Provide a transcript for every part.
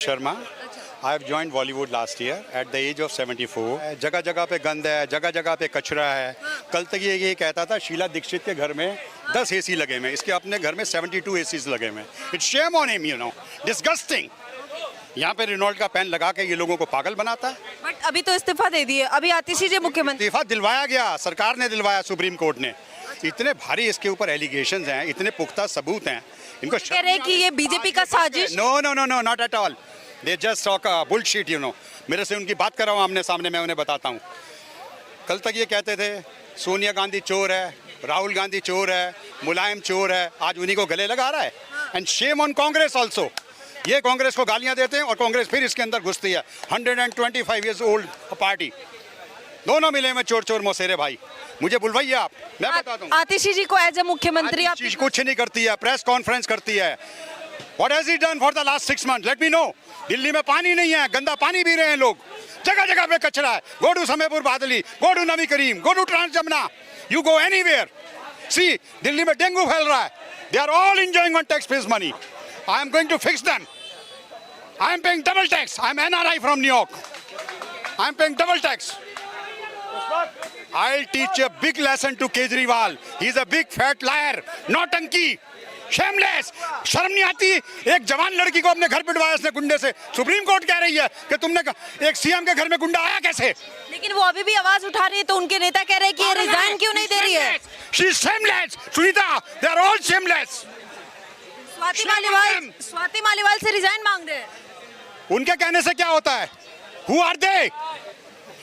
Sharma I have joined Bollywood last year at the age of 74। जगह जगह पे गंद है, जगह जगह पे कचरा है। कल तक ये कहता था शीला दीक्षित के घर में 10 एसी लगे हुए, इसके अपने घर में 72 एसीज लगे हुए। It's shame on him, you know, disgusting. यहाँ पे रेनॉल्ट का पेन लगा के ये लोगों को पागल बनाता है। बट अभी तो इस्तीफा दे दिए, अभी आतिशी मुख्यमंत्री। इस्तीफा दिलवाया गया, सरकार ने दिलवाया, सुप्रीम कोर्ट ने। इतने भारी इसके ऊपर एलिगेशंस हैं, इतने पुख्ता सबूत हैं। इनको कह रहे हैं कि ये बीजेपी का साजिश। No no no no, not at all. They just talk bullshit, you know. मेरे से उनकी बात कराओ आमने सामने, मैं उन्हें बताता हूँ। कल तक ये कहते थे सोनिया गांधी चोर है, राहुल गांधी चोर है, मुलायम चोर है। आज उन्हीं को गले लगा रहा है। And shame on Congress also. ये कांग्रेस को गालियां देते हैं और कांग्रेस फिर इसके अंदर घुसती है। 125 ईयर्स ओल्ड पार्टी, दोनों मिले में चोर चोर मौसेरे भाई। मुझे बुलवाइए आप, मैं बता दूं। आतिशी जी को एज ए मुख्यमंत्री आप कुछ नहीं करती है, प्रेस कॉन्फ्रेंस करती है। What has he done for the last 6 months? Let me know. Delhi में पानी नहीं है, गंदा पानी पी रहे हैं लोग, जगह जगह पे कचरा है। Go to Samaypur Badli, go to Nabi Karim, go to trans Jamuna, you go anywhere. See, Delhi में डेंगू फैल रहा है। They are all enjoying on taxpayers' money. I am going to fix them. I am paying double tax. I am NRI from New York. I am paying double tax. I'll teach a big lesson to Kejriwal. He is a big fat liar, nautanki. Shameless, शर्म नहीं आती। एक जवान लड़की को अपने घर पिटवाया इसने गुंडे से। सुप्रीम कोर्ट कह रही है कि तुमने एक सीएम के घर में गुंडा आया कैसे? लेकिन वो अभी भी आवाज उठा रही है, तो उनके नेता कह रहे हैं कि ये रिजाइन क्यों नहीं दे रही है? She is shameless, Sunita, they are all shameless. Swati Maliwal से रिजाइन मांग रहे हैं। उनके कहने से क्या होता है? Who are they?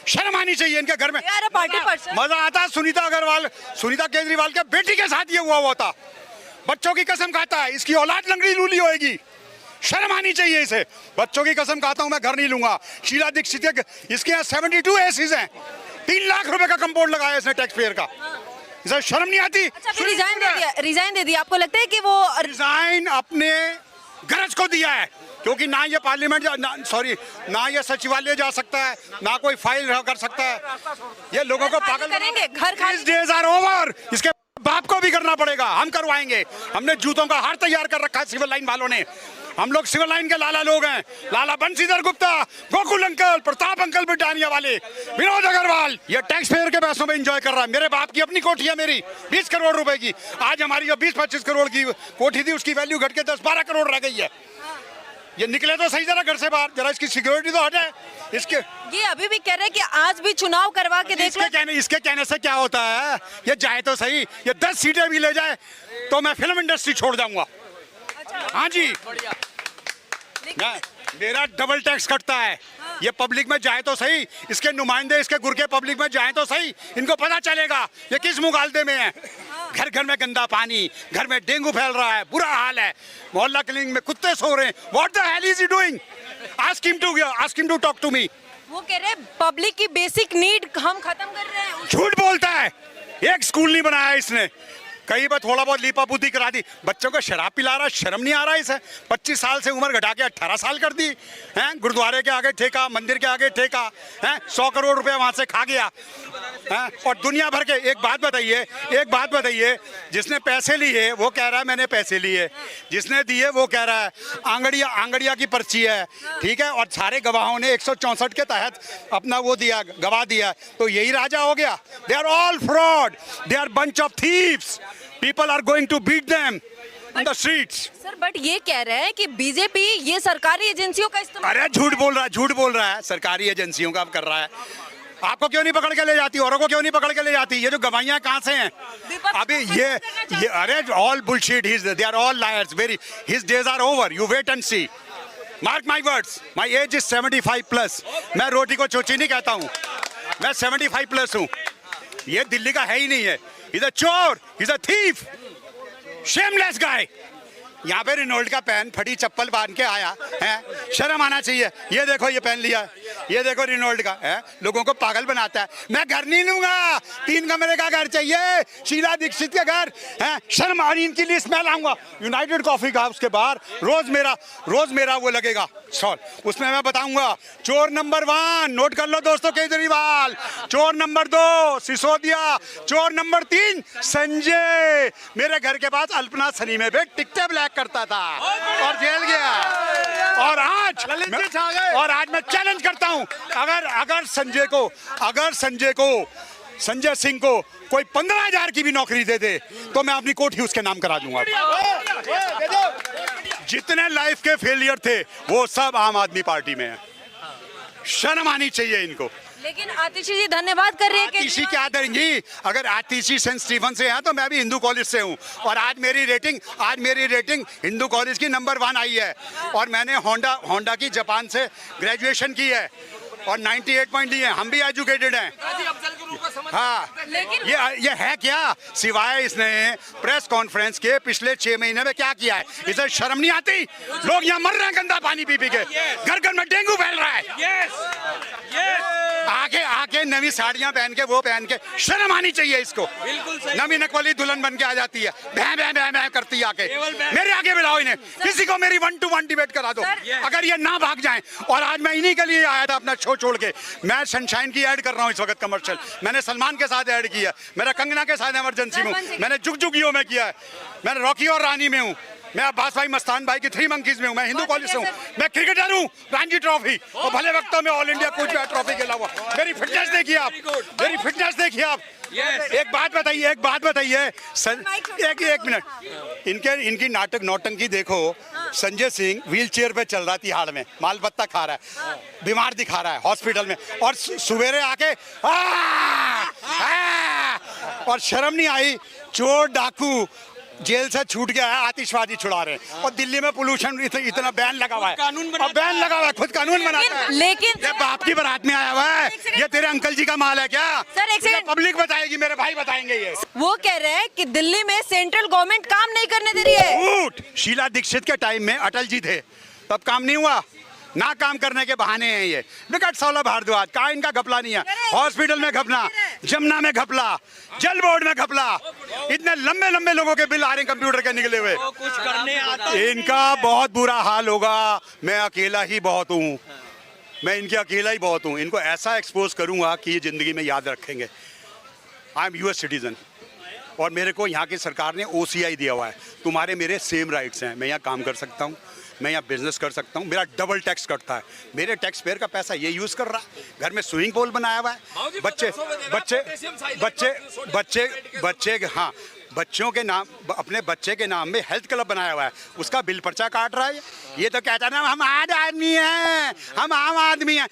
शर्म आनी चाहिए इनके घर में। Party person. मजा आता सुनीता केजरीवाल के बेटी के साथ ये हुआ था। बच्चों की कसम खाता है, इसकी औलाद लंगड़ी लूली होएगी। शर्म आनी चाहिए इसे। बच्चों की कसम खाता हूं, मैं घर नहीं लूंगा। शीला दीक्षित के इसके यहाँ 72 एसीज हैं। 3 लाख रुपए का कंपाउंड लगाया इसने टैक्स पेयर का। इसे शर्म नहीं आती। अच्छा, रिजाइन दे दिया। आपको लगता है कि वो रिजाइन अपने गरज को दिया है? क्योंकि ना ये पार्लियामेंट ना ये सचिवालय जा सकता है, ना कोई फाइल कर सकता है। ये लोगों को पागल करेंगे। घर खाली डेज आर ओवर। इसके बाप को भी करना पड़ेगा, हम करवाएंगे। हमने जूतों का हार तैयार कर रखा है सिविल लाइन वालों ने। हम लोग सिविल लाइन के लाला लोग हैं। Lala Banshidhar Gupta, Gokul uncle, Pratap uncle, Britannia वाले, विनोद अग्रवाल। ये टैक्स पेयर के पैसों में एंजॉय कर रहा है। मेरे बाप की अपनी कोठी है, मेरी 20 करोड़ रुपए की। आज हमारी जो 20-25 करोड़ की कोठी थी, उसकी वैल्यू घट के 10-12 करोड़ रह गई है। ये निकले तो सही जरा घर से बाहर, जरा इसकी सिक्योरिटी तो हटे। इसके ये अभी भी कह रहे हैं कि आज भी चुनाव करवा के देख लो। इसके कहने से क्या होता है? ये जाए तो सही, ये 10 सीटें भी ले जाए तो मैं फिल्म इंडस्ट्री छोड़ जाऊंगा। अच्छा। हाँ जी, मेरा डबल टैक्स कटता है। ये पब्लिक में जाए तो सही, इसके नुमाइंदे इसके गुर्गे पब्लिक में जाए तो सही, इनको पता चलेगा ये किस मुगालदे में है। घर घर में गंदा पानी, घर में डेंगू फैल रहा है, बुरा हाल है। मोहल्ला क्लिनिक में कुत्ते सो रहे हैं। What the hell is he doing? Ask him to talk to me. वो कह रहे हैं पब्लिक की बेसिक नीड हम खत्म कर रहे हैं। झूठ बोलता है। एक स्कूल नहीं बनाया इसने, कहीं पर थोड़ा बहुत लीपापूती करा दी। बच्चों को शराब पिला रहा, शर्म नहीं आ रहा इसे? 25 साल से उम्र घटा के 18 साल कर दी हैं। गुरुद्वारे के आगे ठेका, मंदिर के आगे ठेका हैं। 100 करोड़ रुपए वहां से खा गया हैं। और दुनिया भर के एक बात बताइए, जिसने पैसे लिए वो कह रहा है मैंने पैसे लिए, जिसने दिए वो कह रहा है आंगड़िया की पर्ची है, ठीक है। और सारे गवाहों ने 164 के तहत अपना वो दिया, गवाह दिया। तो यही राजा हो गया। They are all fraud, they are bunch of thieves. People are going to beat them on the streets. Sir, but ये कह रहे हैं कि बीजेपी ये सरकारी एजेंसियों का इस्तेमाल। अरे झूठ बोल रहा है। सरकारी एजेंसियों का कर रहा है। आपको क्यों नहीं पकड़ के ले जाती? औरों को क्यों नहीं पकड़ के ले जाती? ये जो गवाहियां कहाँ से हैं? अभी ये अरे all bullshit. They are all liars. His days are over. You wait and see. Mark my words. My age is 75+. मैं रोटी को चोची नहीं कहता हूँ, मैं 75+ हूँ। ये दिल्ली का है ही नहीं है। He's a चोर, he's a thief, shameless guy. यहाँ पे रेनॉल्ट का पेन फटी चप्पल बांध के आया है। शर्म आना चाहिए। ये देखो ये पेन लिया, ये देखो रेनॉल्ट का है। लोगों को पागल बनाता है। मैं घर नहीं लूंगा, 3 कमरे का घर चाहिए, शीला दीक्षित के घर है। शर्म आ रही इनकी लिस्ट मैं लाऊंगा यूनाइटेड कॉफी का, उसके बाहर रोज मेरा वो लगेगा। सॉल्व। उसमें मैं बताऊंगा चोर नंबर 1 नोट कर लो दोस्तों केजरीवाल, चोर नंबर 2 सिसोदिया, चोर नंबर 3 संजय। मेरे घर के पास अल्पना सनीमे पे टिकटे ब्लैक करता था और जेल गया। और आज मैं चैलेंज करता हूं, अगर संजय सिंह को कोई 15,000 की भी नौकरी दे दे तो मैं अपनी कोठी उसके नाम करा दूंगा। जितने लाइफ के फेलियर थे वो सब आम आदमी पार्टी में है। शर्म आनी चाहिए इनको। लेकिन आतिशी जी धन्यवाद कर रही है आतिशी क्या देंगी? अगर आतिशी सेंट स्टीफन से है तो मैं भी हिंदू कॉलेज से हूँ और आज मेरी रेटिंग हिंदू कॉलेज की नंबर 1 आई है। और मैंने होंडा की जापान से ग्रेजुएशन की है और 98 पॉइंट लिए। हम भी एजुकेटेड हैं। हाँ, ये है क्या? सिवाय इसने प्रेस कॉन्फ्रेंस के पिछले 6 महीने में क्या किया है? इसे शर्म नहीं आती? लोग यहाँ मर रहे हैं गंदा पानी पी के, घर घर में डेंगू फैल रहा है। आके नवी साड़ियां पहन के वो पहन के शर्म आनी चाहिए इसको। नवी नकली दुल्हन बन के आ जाती है, भैं भैं भैं भैं करती है आके। मेरे आगे बुलाओ इन्हें, किसी को मेरी 1-to-1 डिबेट करा दो अगर ये ना भाग जाएं। और आज मैं इन्हीं के लिए आया था अपना शो छोड़ के। मैं सनशाइन की ऐड कर रहा हूँ इस वक्त कमर्शियल। मैंने सलमान के साथ ऐड किया, मेरा कंगना के साथ इमरजेंसी में, मैंने जुग जुगियों में किया है, मैंने रॉकी और रानी में हूँ, मैं अब्बास भाई मस्तान भाई की 3 मंकीज में हूँ, मैं हिंदू कॉलेज से हूँ, मैं क्रिकेटर हूँ, रणजी ट्रॉफी और भले वक्तों में ऑल इंडिया कोच ट्रॉफी के अलावा। मेरी फिटनेस देखिए आप, मेरी फिटनेस देखिए आप। एक बात बताइए सर, एक मिनट, इनकी नौटंकी देखो। संजय सिंह व्हील चेयर पे चल रहा तिहाड़ में, माल पत्ता खा रहा है, बीमार दिखा रहा है हॉस्पिटल में, और सवेरे आके और शर्म नहीं आई? चोर डाकू जेल से छूट गया है, आतिशबाजी छुड़ा रहे हैं। और दिल्ली में पोल्यूशन इतना बैन लगा हुआ है, खुद कानून बनाता है। लेकिन ये बाप की बारात में आया हुआ है, ये तेरे अंकल जी का माल है क्या? सर एक सेकंड, पब्लिक बताएगी, मेरे भाई बताएंगे। ये वो कह रहे हैं कि दिल्ली में सेंट्रल गवर्नमेंट काम नहीं करने दे रही है। झूठ। शीला दीक्षित के टाइम में अटल जी थे, तब काम नहीं हुआ? ना काम करने के बहाने हैं ये। विकट सौलभ भारद्वाज, कहाँ इनका घपला नहीं है? हॉस्पिटल में घपला, जमुना में घपला, जल बोर्ड में घपला, इतने लंबे लंबे लोगों के बिल आ रहे हैं कंप्यूटर के निकले हुए। कुछ करने आता इनका बहुत बुरा हाल होगा। मैं अकेला ही बहुत हूँ, मैं इनके अकेला ही बहुत हूँ। इनको ऐसा एक्सपोज करूँगा कि ये जिंदगी में याद रखेंगे। आई एम US सिटीजन और मेरे को यहाँ की सरकार ने OCI दिया हुआ है। तुम्हारे मेरे सेम राइट्स हैं, मैं यहाँ काम कर सकता हूँ, मैं यहाँ बिजनेस कर सकता हूँ, मेरा डबल टैक्स कटता है। मेरे टैक्स पेयर का पैसा ये यूज़ कर रहा है। घर में स्विमिंग पूल बनाया हुआ है, बच्चों के नाम, अपने बच्चे के नाम में हेल्थ क्लब बनाया हुआ है, उसका बिल पर्चा काट रहा है। ये तो कहता है ना हम आम आदमी हैं,